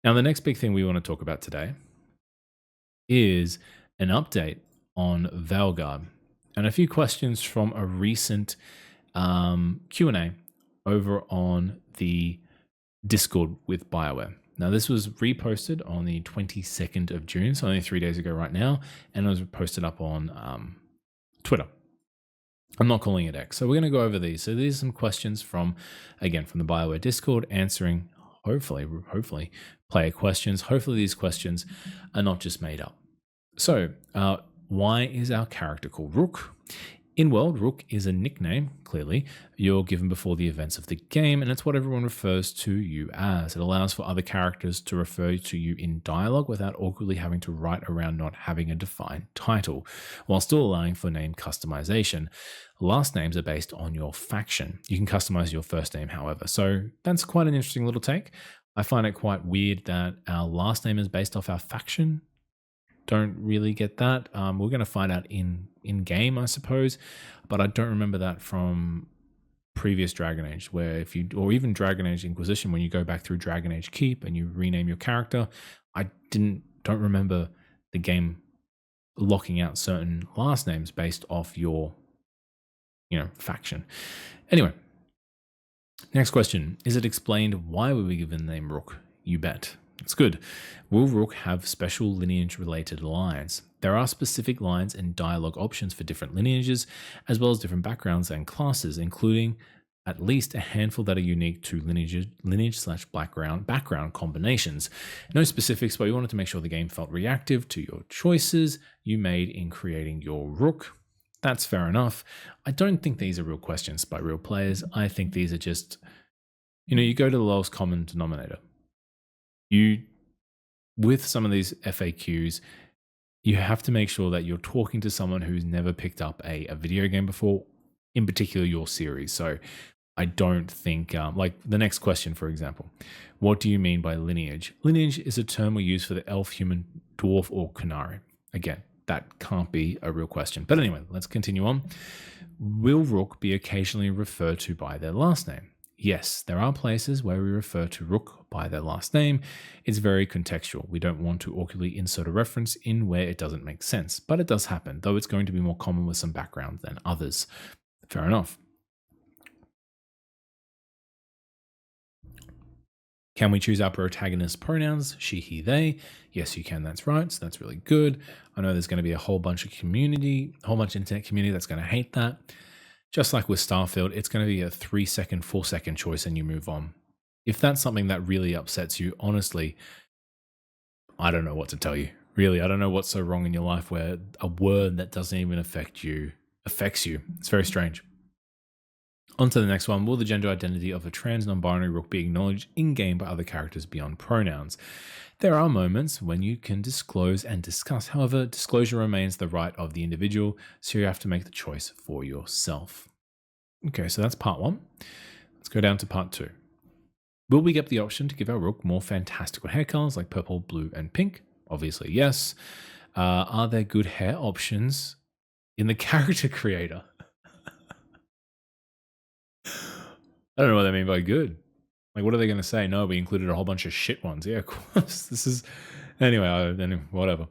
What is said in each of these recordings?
Now, the next big thing we want to talk about today is an update on Veilguard and a few questions from a recent Q&A over on the Discord with BioWare. Now, this was reposted on the 22nd of June, so only 3 days ago right now, and it was posted up on Twitter. I'm not calling it X. So we're going to go over these. So these are some questions from the BioWare Discord, answering hopefully player questions. Hopefully these questions are not just made up. So why is our character called Rook? In World, Rook is a nickname, clearly, you're given before the events of the game, and it's what everyone refers to you as. It allows for other characters to refer to you in dialogue without awkwardly having to write around not having a defined title, while still allowing for name customization. Last names are based on your faction. You can customize your first name, however. So that's quite an interesting little take. I find it quite weird that our last name is based off our faction. Don't really get that. We're going to find out in game, I suppose, but I don't remember that from previous Dragon Age, where or even Dragon Age Inquisition, when you go back through Dragon Age Keep and you rename your character, I don't remember the game locking out certain last names based off your, faction. Anyway, next question: is it explained why we were given the name Rook? You bet. It's good. Will Rook have special lineage-related lines? There are specific lines and dialogue options for different lineages, as well as different backgrounds and classes, including at least a handful that are unique to lineage/background combinations. No specifics, but we wanted to make sure the game felt reactive to your choices you made in creating your Rook. That's fair enough. I don't think these are real questions by real players. I think these are just, you go to the lowest common denominator. With some of these FAQs, you have to make sure that you're talking to someone who's never picked up a video game before, in particular your series. So I don't think, like the next question, for example, what do you mean by lineage? Lineage is a term we use for the elf, human, dwarf, or Qunari. Again, that can't be a real question. But anyway, let's continue on. Will Rook be occasionally referred to by their last name? Yes, there are places where we refer to Rook by their last name. It's very contextual. We don't want to awkwardly insert a reference in where it doesn't make sense, but it does happen, though it's going to be more common with some background than others. Fair enough. Can we choose our protagonist pronouns, she, he, they? Yes, you can. That's right. So that's really good. I know there's going to be a whole bunch of internet community that's going to hate that. Just like with Starfield, it's going to be a 3-second, 4-second choice and you move on. If that's something that really upsets you, honestly, I don't know what to tell you. Really, I don't know what's so wrong in your life where a word that doesn't even affects you. It's very strange. On to the next one. Will the gender identity of a trans non-binary Rook be acknowledged in-game by other characters beyond pronouns? There are moments when you can disclose and discuss. However, disclosure remains the right of the individual, so you have to make the choice for yourself. Okay, so that's part one. Let's go down to part two. Will we get the option to give our Rook more fantastical hair colors like purple, blue, and pink? Obviously, yes. Are there good hair options in the character creator? I don't know what they mean by good. Like, what are they going to say? No, we included a whole bunch of shit ones. Yeah, of course. Anyway, whatever.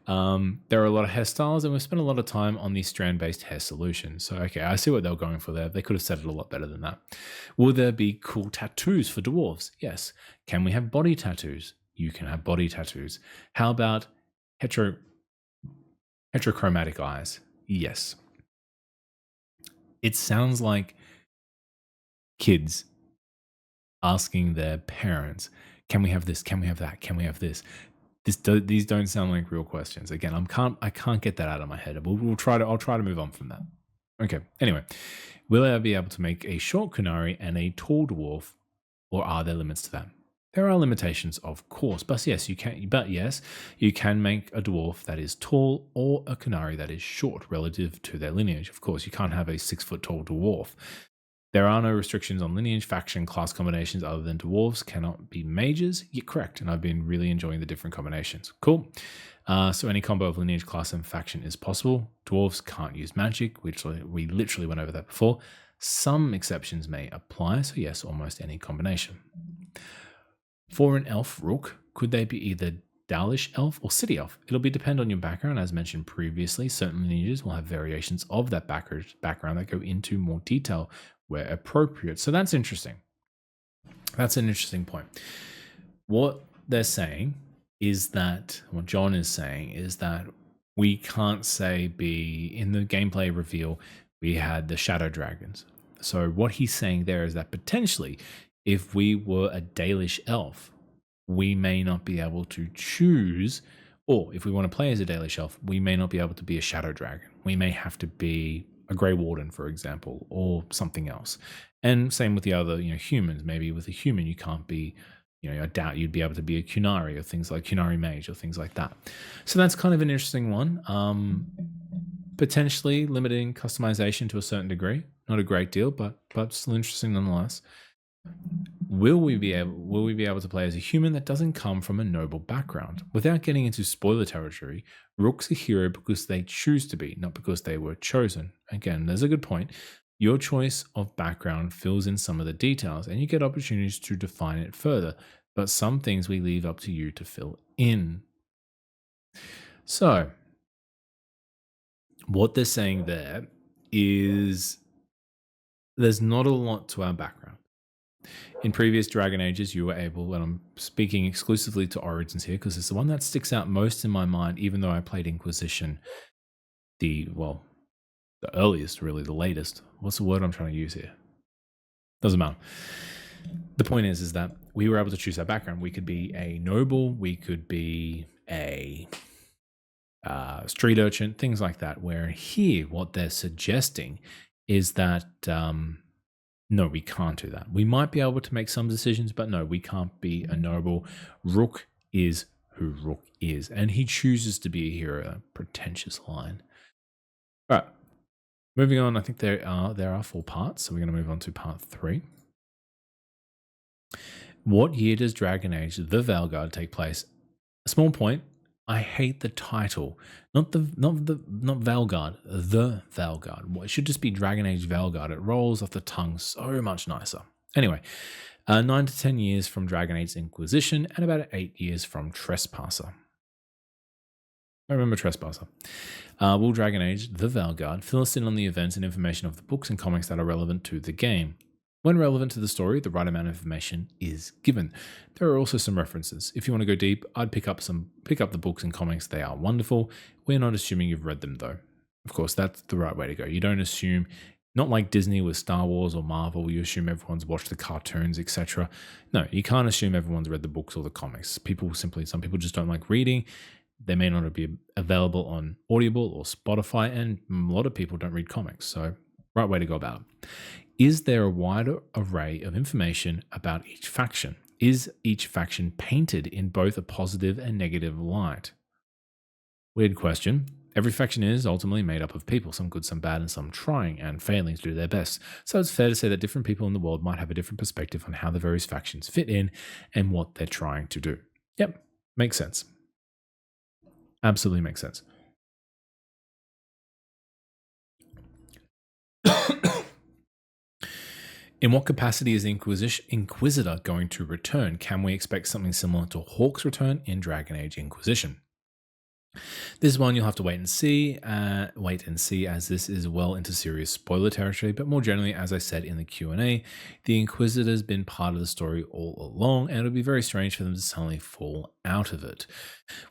There are a lot of hairstyles, and we've spent a lot of time on the strand-based hair solution. So, okay, I see what they were going for there. They could have said it a lot better than that. Will there be cool tattoos for dwarves? Yes. Can we have body tattoos? You can have body tattoos. How about heterochromatic eyes? Yes. It sounds like kids asking their parents, can we have this? Can we have that? Can we have this? These don't sound like real questions. Again, I can't get that out of my head. I'll try to move on from that. Okay. Anyway, will I be able to make a short Qunari and a tall dwarf, or are there limits to that? There are limitations, of course, but yes, you can make a dwarf that is tall or a Qunari that is short relative to their lineage. Of course, you can't have a 6-foot tall dwarf. There are no restrictions on lineage, faction, class combinations other than dwarves cannot be mages. You're correct, and I've been really enjoying the different combinations. Cool. So any combo of lineage, class, and faction is possible. Dwarves can't use magic, which we literally went over that before. Some exceptions may apply, so yes, almost any combination. For an elf Rook, could they be either Dalish elf or city elf? It'll be depend on your background. As mentioned previously, certain lineages will have variations of that background that go into more detail where appropriate. So that's interesting. That's an interesting point. What they're saying is that, what John is saying is that we can't say in the gameplay reveal, we had the shadow dragons. So what he's saying there is that potentially, if we were a Dalish elf, we may not be able to choose, or if we want to play as a Dalish elf, we may not be able to be a shadow dragon. We may have to be a Grey Warden, for example, or something else. And same with the other, humans. Maybe with a human, you can't be, I doubt you'd be able to be a Kunari or things like Kunari Mage or things like that. So that's kind of an interesting one. Potentially limiting customization to a certain degree. Not a great deal, but still interesting nonetheless. Will we be able to play as a human that doesn't come from a noble background? Without getting into spoiler territory, Rook's a hero because they choose to be, not because they were chosen. Again, there's a good point. Your choice of background fills in some of the details, and you get opportunities to define it further. But some things we leave up to you to fill in. So, what they're saying there is there's not a lot to our background. In previous Dragon Ages, you were able, and I'm speaking exclusively to Origins here because it's the one that sticks out most in my mind, even though I played Inquisition the earliest, really, the latest. What's the word I'm trying to use here? Doesn't matter. The point is that we were able to choose our background. We could be a noble, we could be a street urchin, things like that, where here, what they're suggesting is that no, we can't do that. We might be able to make some decisions, but no, we can't be a noble. Rook is who Rook is, and he chooses to be a hero. A pretentious line. All right, moving on. I think there are 4 parts, so we're going to move on to part 3. What year does Dragon Age: The Veilguard take place? A small point. I hate the title, not Veilguard, the Veilguard. It should just be Dragon Age Veilguard. It rolls off the tongue so much nicer. Anyway, 9 to 10 years from Dragon Age Inquisition and about 8 years from Trespasser. I remember Trespasser. Will Dragon Age: The Veilguard fill us in on the events and information of the books and comics that are relevant to the game? When relevant to the story, the right amount of information is given. There are also some references. If you want to go deep, I'd pick up the books and comics. They are wonderful. We're not assuming you've read them, though. Of course, that's the right way to go. You don't assume, not like Disney with Star Wars or Marvel, you assume everyone's watched the cartoons, etc. No, you can't assume everyone's read the books or the comics. Some people just don't like reading. They may not be available on Audible or Spotify, and a lot of people don't read comics. So, right way to go about it. Is there a wider array of information about each faction? Is each faction painted in both a positive and negative light? Weird question. Every faction is ultimately made up of people, some good, some bad, and some trying and failing to do their best. So it's fair to say that different people in the world might have a different perspective on how the various factions fit in and what they're trying to do. Yep, makes sense. Absolutely makes sense. In what capacity is the Inquisitor going to return? Can we expect something similar to Hawk's return in Dragon Age Inquisition? This one you'll have to wait and see, as this is well into serious spoiler territory. But more generally, as I said in the Q&A, the Inquisitor's been part of the story all along, and it would be very strange for them to suddenly fall out of it.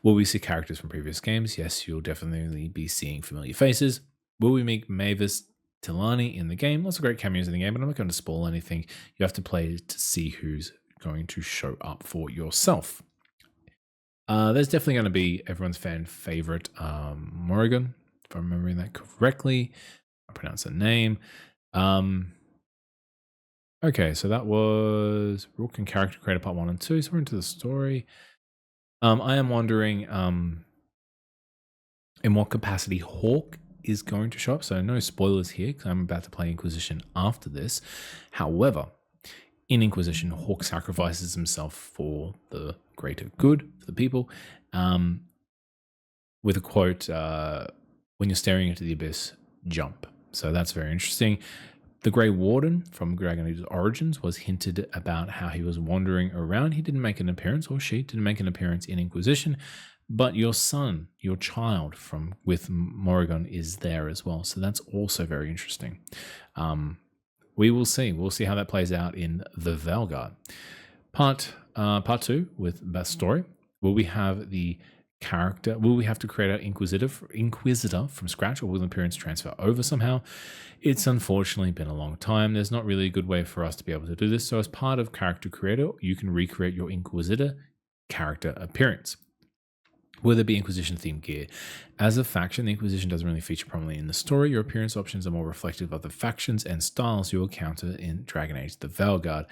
Will we see characters from previous games? Yes, you'll definitely be seeing familiar faces. Will we meet Mavis Tilani in the game? Lots of great cameos in the game, but I'm not going to spoil anything. You have to play to see who's going to show up for yourself. There's definitely going to be everyone's fan favorite, Morrigan, if I'm remembering that correctly. I pronounce her name. Okay, so that was Rook and Character Creator Part 1 and 2. So we're into the story. I am wondering in what capacity Hawk is going to show up. So no spoilers here because I'm about to play Inquisition after this. However, in Inquisition, Hawk sacrifices himself for the greater good, for the people, with a quote, when you're staring into the abyss, jump. So that's very interesting. The Grey Warden from Dragon Age Origins was hinted about how he was wandering around. He didn't make an appearance, or she didn't make an appearance in Inquisition, but your son, your child from with Morrigan is there as well. So that's also very interesting. We will see. We'll see how that plays out in the Veilguard. Part 2 with that story. Will we have the character? Will we have to create our Inquisitor from scratch, or will the appearance transfer over somehow? It's unfortunately been a long time. There's not really a good way for us to be able to do this. So as part of Character Creator, you can recreate your Inquisitor character appearance. Will there be Inquisition themed gear? As a faction, the Inquisition doesn't really feature prominently in the story. Your appearance options are more reflective of the factions and styles you will encounter in Dragon Age the Veilguard.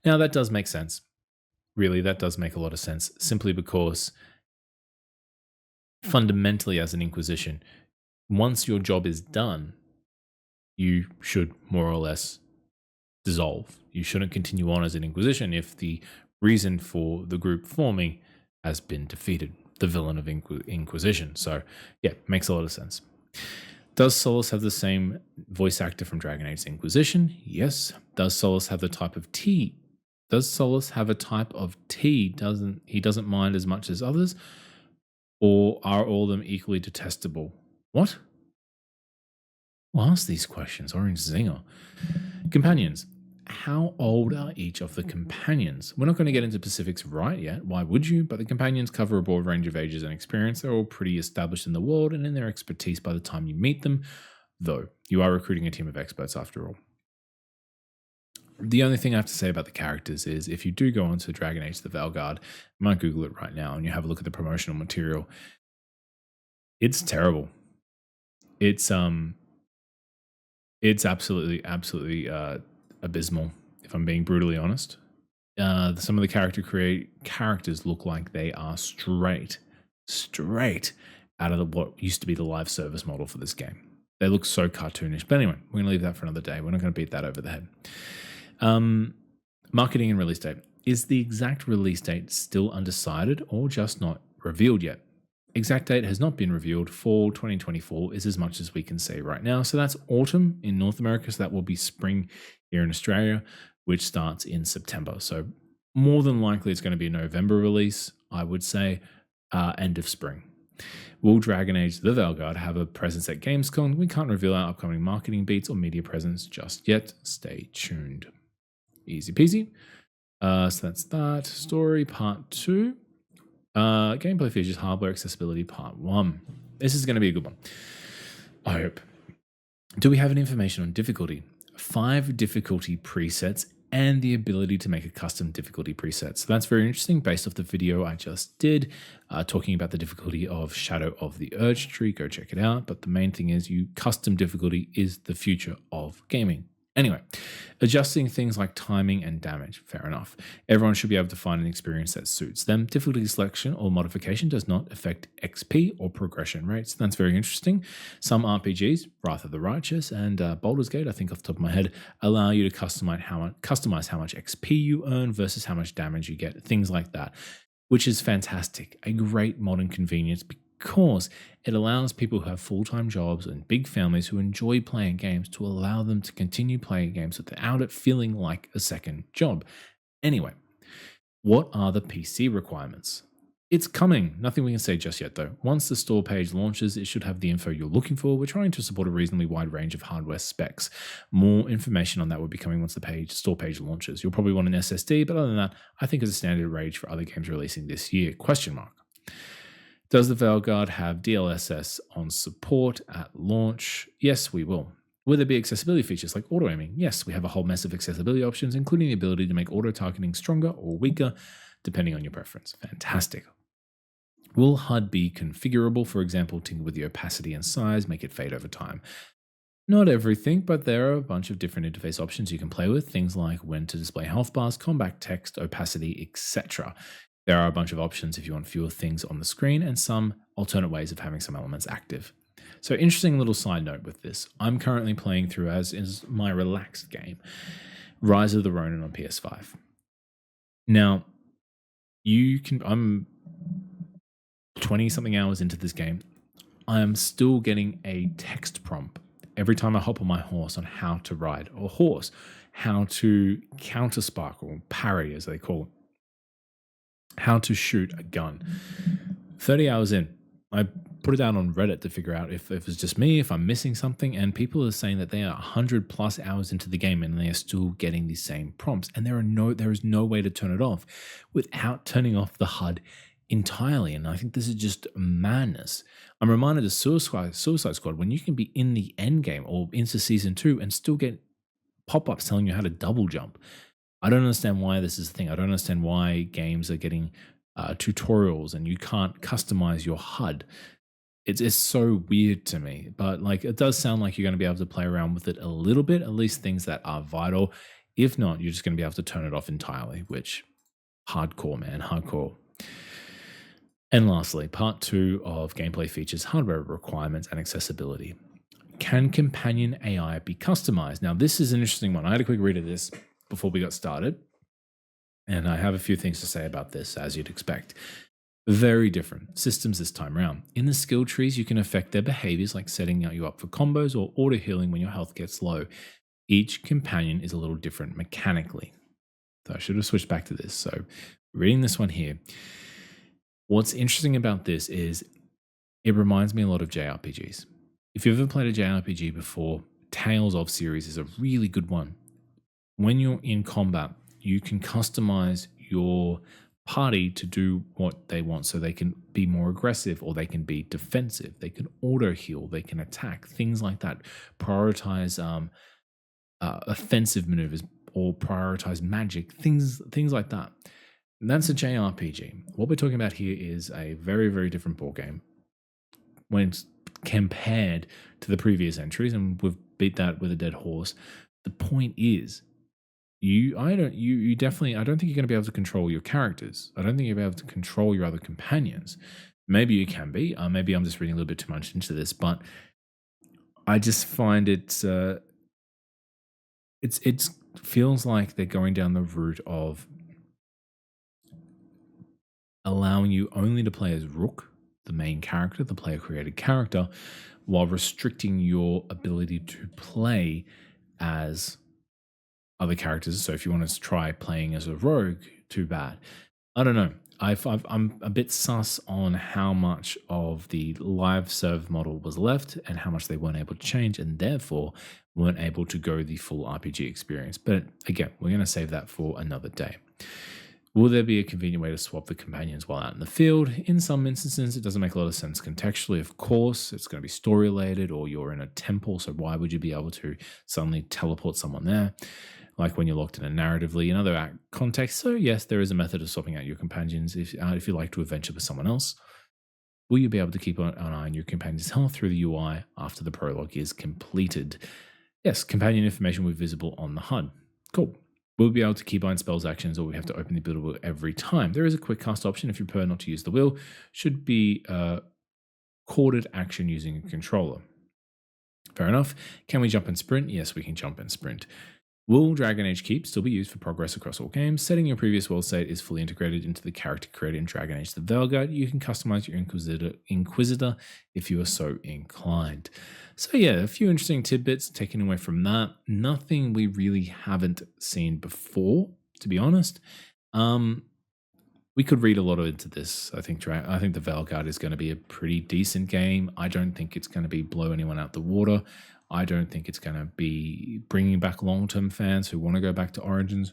Now, that does make sense. Really, that does make a lot of sense, simply because fundamentally, as an Inquisition, once your job is done, you should more or less dissolve. You shouldn't continue on as an Inquisition if the reason for the group forming has been defeated, the villain of Inquisition. So, yeah, makes a lot of sense. Does Solus have the same voice actor from Dragon Age Inquisition? Yes. Does Solus have the type of tea? Does Solus have a type of tea? He doesn't mind as much as others? Or are all of them equally detestable? What? Who asked these questions? Orange Zinger. Companions. How old are each of the companions? We're not going to get into specifics right yet. Why would you? But the companions cover a broad range of ages and experience. They're all pretty established in the world and in their expertise by the time you meet them, though you are recruiting a team of experts after all. The only thing I have to say about the characters is if you do go onto Dragon Age the Veilguard, you might Google it right now and you have a look at the promotional material. It's terrible. It's absolutely abysmal, if I'm being brutally honest. Some of the characters look like they are straight out of what used to be the live service model for this game. They look so cartoonish. But anyway, we're going to leave that for another day. We're not going to beat that over the head. Marketing and release date. Is the exact release date still undecided or just not revealed yet? Exact date has not been revealed. Fall 2024 is as much as we can say right now. So that's autumn in North America. So that will be spring here in Australia, which starts in September. So more than likely it's going to be a November release, I would say, end of spring. Will Dragon Age the Veilguard have a presence at Gamescom? We can't reveal our upcoming marketing beats or media presence just yet. Stay tuned. Easy peasy. So that's that. Story part 2. Gameplay features hardware accessibility part 1. This is going to be a good one, I hope. Do we have any information on difficulty? 5 difficulty presets and the ability to make a custom difficulty preset. So that's very interesting based off the video I just did talking about the difficulty of Shadow of the Urge Tree. Go check it out. But the main thing is custom difficulty is the future of gaming. Anyway, adjusting things like timing and damage, fair enough. Everyone should be able to find an experience that suits them. Difficulty selection or modification does not affect XP or progression rates. That's very interesting. Some RPGs, Wrath of the Righteous and Baldur's Gate, I think off the top of my head, allow you to customize how much XP you earn versus how much damage you get, things like that, which is fantastic. A great modern convenience because it allows people who have full-time jobs and big families who enjoy playing games to allow them to continue playing games without it feeling like a second job. Anyway, what are the PC requirements? It's coming. Nothing we can say just yet, though. Once the store page launches, it should have the info you're looking for. We're trying to support a reasonably wide range of hardware specs. More information on that will be coming once the store page launches. You'll probably want an SSD, but other than that, I think it's a standard range for other games releasing this year. ? Does the Veilguard have DLSS on support at launch? Yes, we will. Will there be accessibility features like auto-aiming? Yes, we have a whole mess of accessibility options, including the ability to make auto-targeting stronger or weaker, depending on your preference. Fantastic. Will HUD be configurable? For example, tinker with the opacity and size, make it fade over time. Not everything, but there are a bunch of different interface options you can play with, things like when to display health bars, combat text, opacity, etc. There are a bunch of options if you want fewer things on the screen and some alternate ways of having some elements active. So interesting little side note with this. I'm currently playing through, as is my relaxed game, Rise of the Ronin on PS5. Now, I'm 20 something hours into this game. I am still getting a text prompt every time I hop on my horse on how to ride a horse, how to counter spark or parry, as they call it, how to shoot a gun. 30 hours in, I put it out on Reddit to figure out if it's just me, if I'm missing something, and people are saying that they are 100 plus hours into the game and they are still getting the same prompts, and there is no way to turn it off without turning off the HUD entirely. And I think this is just madness. I'm reminded of Suicide Squad, when you can be in the end game or into season 2 and still get pop-ups telling you how to double jump. I don't understand why this is a thing. I don't understand why games are getting tutorials and you can't customize your HUD. It's so weird to me, but like it does sound like you're going to be able to play around with it a little bit, at least things that are vital. If not, you're just going to be able to turn it off entirely, which hardcore, man, hardcore. And lastly, part 2 of gameplay features, hardware requirements, and accessibility. Can companion AI be customized? Now, this is an interesting one. I had a quick read of this before we got started, and I have a few things to say about this, as you'd expect. Very different systems this time around. In the skill trees, you can affect their behaviors, like setting you up for combos or auto healing when your health gets low. Each companion is a little different mechanically. So I should have switched back to this. So reading this one here, what's interesting about this is it reminds me a lot of JRPGs. If you've ever played a JRPG before, Tales of series is a really good one. When you're in combat, you can customize your party to do what they want, so they can be more aggressive or they can be defensive, they can auto heal, they can attack, things like that. Prioritize offensive maneuvers or prioritize magic, things like that. And that's a JRPG. What we're talking about here is a very, very different ballgame when it's compared to the previous entries, and we've beat that with a dead horse. The point is, I don't think you're going to be able to control your characters. I don't think you'll be able to control your other companions. Maybe you can be. Maybe I'm just reading a little bit too much into this, but I just find it feels like they're going down the route of allowing you only to play as Rook, the main character, the player created character, while restricting your ability to play as other characters. So if you want to try playing as a rogue, too bad. I don't know. I'm a bit sus on how much of the live serve model was left and how much they weren't able to change, and therefore weren't able to go the full RPG experience. But again, we're going to save that for another day. Will there be a convenient way to swap the companions while out in the field? In some instances, it doesn't make a lot of sense contextually. Of course, it's going to be story related, or you're in a temple, so why would you be able to suddenly teleport someone there? Like when you're locked in a narratively in other contexts. So yes, there is a method of swapping out your companions if you like to adventure with someone else. Will you be able to keep an eye on your companion's health through the UI after the prologue is completed? Yes, companion information will be visible on the HUD. Cool. We'll be able to keybind spells actions, or we have to open the build wheel every time. There is a quick cast option if you prefer not to use the wheel. Should be corded action using a controller. Fair enough. Can we jump and sprint? Yes, we can jump and sprint. Will Dragon Age Keep still be used for progress across all games? Setting your previous world state is fully integrated into the character created in Dragon Age the Veilguard. You can customize your Inquisitor if you are so inclined. So yeah, a few interesting tidbits taken away from that. Nothing we really haven't seen before, to be honest. We could read a lot into this. I think the Veilguard is going to be a pretty decent game. I don't think it's going to be blow anyone out the water. I don't think it's going to be bringing back long-term fans who want to go back to Origins.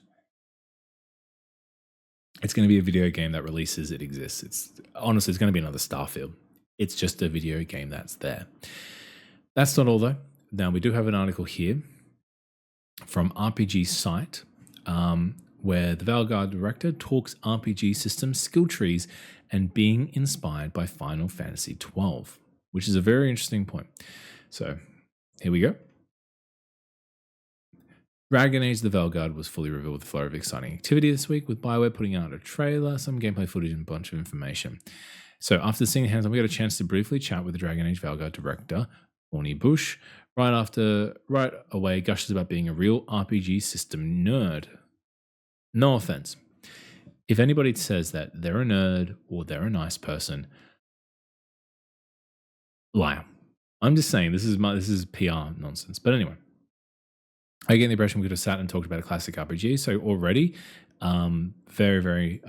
It's going to be a video game that releases, it exists. It's going to be another Starfield. It's just a video game that's there. That's not all, though. Now, we do have an article here from RPG Site, where the Veilguard director talks RPG system skill trees and being inspired by Final Fantasy XII, which is a very interesting point. So here we go. Dragon Age the Veilguard was fully revealed with a flurry of exciting activity this week, with BioWare putting out a trailer, some gameplay footage, and a bunch of information. So after seeing the hands-on, we got a chance to briefly chat with the Dragon Age Veilguard director, Orny Bush, right away gushes about being a real RPG system nerd. No offense. If anybody says that they're a nerd or they're a nice person, liar. I'm just saying this is PR nonsense. But anyway, I get the impression we could have sat and talked about a classic RPG. So already, very, very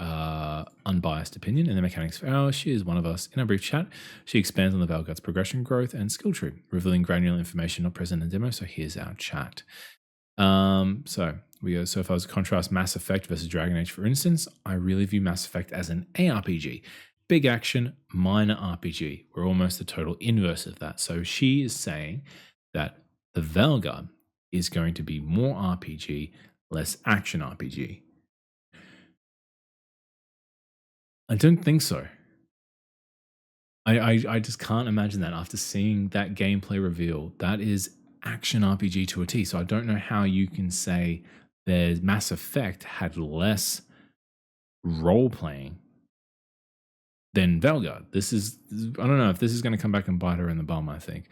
unbiased opinion in the mechanics of ours. She is one of us. In our brief chat, she expands on the Veilguard's progression, growth, and skill tree, revealing granular information not present in the demo. So here's our chat. So we go. So if I was to contrast Mass Effect versus Dragon Age, for instance, I really view Mass Effect as an ARPG. Big action, minor RPG. We're almost the total inverse of that. So she is saying that the Veilguard is going to be more RPG, less action RPG. I don't think so. I just can't imagine that after seeing that gameplay reveal. That is action RPG to a T. So I don't know how you can say there's Mass Effect had less role playing than Veilguard. I don't know if this is going to come back and bite her in the bum, I think.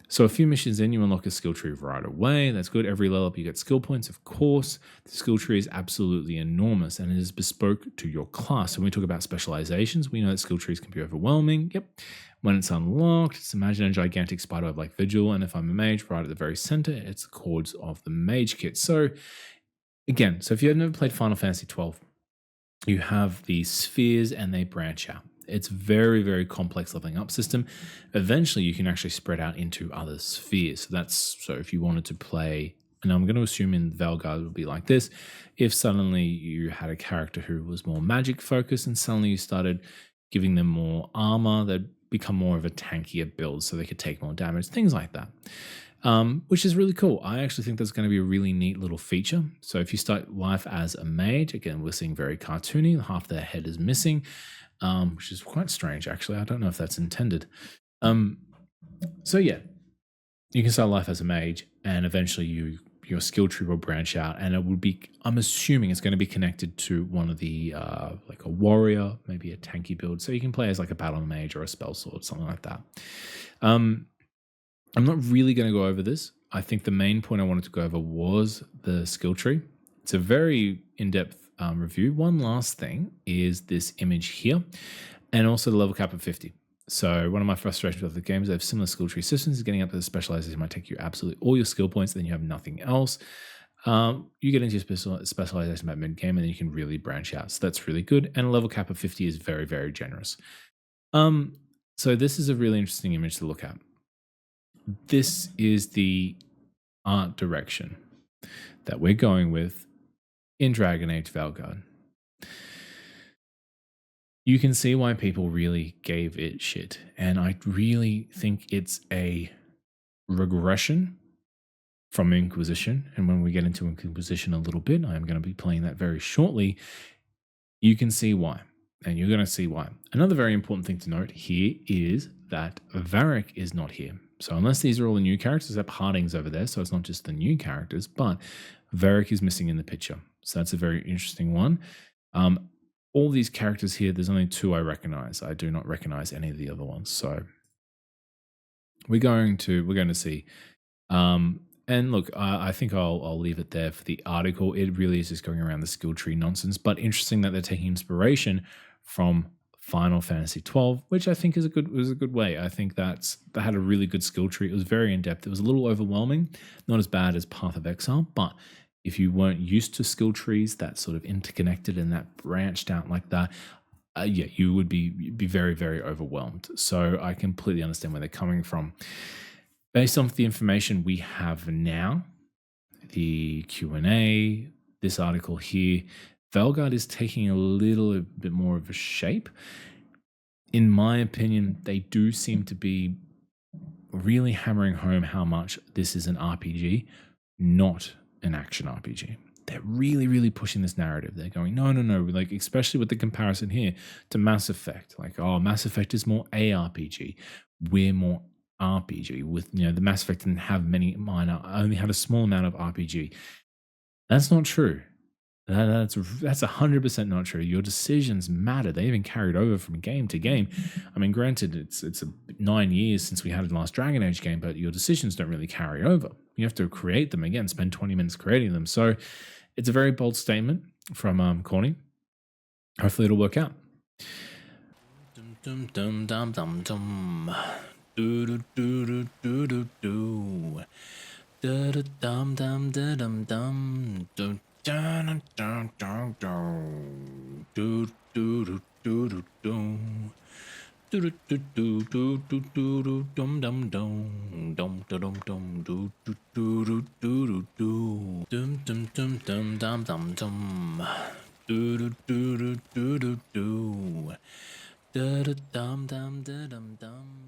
So a few missions in, you unlock a skill tree right away. That's good. Every level up, you get skill points, of course. The skill tree is absolutely enormous and it is bespoke to your class. So when we talk about specializations, we know that skill trees can be overwhelming. Yep. When it's unlocked, just imagine a gigantic spiderweb like Vigil. And if I'm a mage, right at the very center, it's the chords of the mage kit. So again, if you have never played Final Fantasy 12, you have these spheres and they branch out. It's very, very complex leveling up system. Eventually, you can actually spread out into other spheres. So if you wanted to play, and I'm going to assume in Veilguard it would be like this, if suddenly you had a character who was more magic focused and suddenly you started giving them more armor, they'd become more of a tankier build so they could take more damage, things like that. Which is really cool. I actually think that's going to be a really neat little feature. So if you start life as a mage, again, we're seeing very cartoony, half their head is missing, which is quite strange, actually. I don't know if that's intended. So yeah, you can start life as a mage and eventually your skill tree will branch out and it would be, I'm assuming it's going to be connected to one of the, like a warrior, maybe a tanky build. So you can play as like a battle mage or a spell sword, something like that. I'm not really going to go over this. I think the main point I wanted to go over was the skill tree. It's a very in-depth review. One last thing is this image here and also the level cap of 50. So one of my frustrations with the games, they have similar skill tree systems. Getting up to the specialization might take you absolutely all your skill points, then you have nothing else. You get into your specialization about mid-game and then you can really branch out. So that's really good. And a level cap of 50 is very, very generous. So this is a really interesting image to look at. This is the art direction that we're going with in Dragon Age Veilguard. You can see why people really gave it shit. And I really think it's a regression from Inquisition. And when we get into Inquisition a little bit, I am going to be playing that very shortly. You can see why. And you're going to see why. Another very important thing to note here is that Varric is not here. So unless these are all the new characters, except Harding's over there, so it's not just the new characters, but Varric is missing in the picture. So that's a very interesting one. All these characters here, there's only 2 I recognize. I do not recognize any of the other ones. So we're going to see. And look, I think I'll leave it there for the article. It really is just going around the skill tree nonsense, but interesting that they're taking inspiration from Final Fantasy 12, which I think was a good way. I think that had a really good skill tree. It was very in depth. It was a little overwhelming, not as bad as Path of Exile, but if you weren't used to skill trees that sort of interconnected and that branched out like that, you would be very, very overwhelmed. So I completely understand where they're coming from. Based on the information we have now, the Q&A, this article here, Veilguard is taking a little bit more of a shape. In my opinion, they do seem to be really hammering home how much this is an RPG, not an action RPG. They're really, really pushing this narrative. They're going, no, like especially with the comparison here to Mass Effect. Like, oh, Mass Effect is more ARPG. We're more RPG. With the Mass Effect didn't have many minor, only had a small amount of RPG. That's not true. That's 100% not true. Your decisions matter. They even carried over from game to game. I mean, granted, it's 9 years since we had the last Dragon Age game, but your decisions don't really carry over. You have to create them again, spend 20 minutes creating them. So it's a very bold statement from Corny. Hopefully it'll work out. Dum, dum, dum, dum, dum. Do do do do do do do. Da da dum dum da dum dum. Do da da da da da. Do do do do do do. Do do do do do do do do dum dum dum dum da dum dum do do do do do do do dum dum dum dum dum dum dum do do do do do do do da da dum dum da dum dum.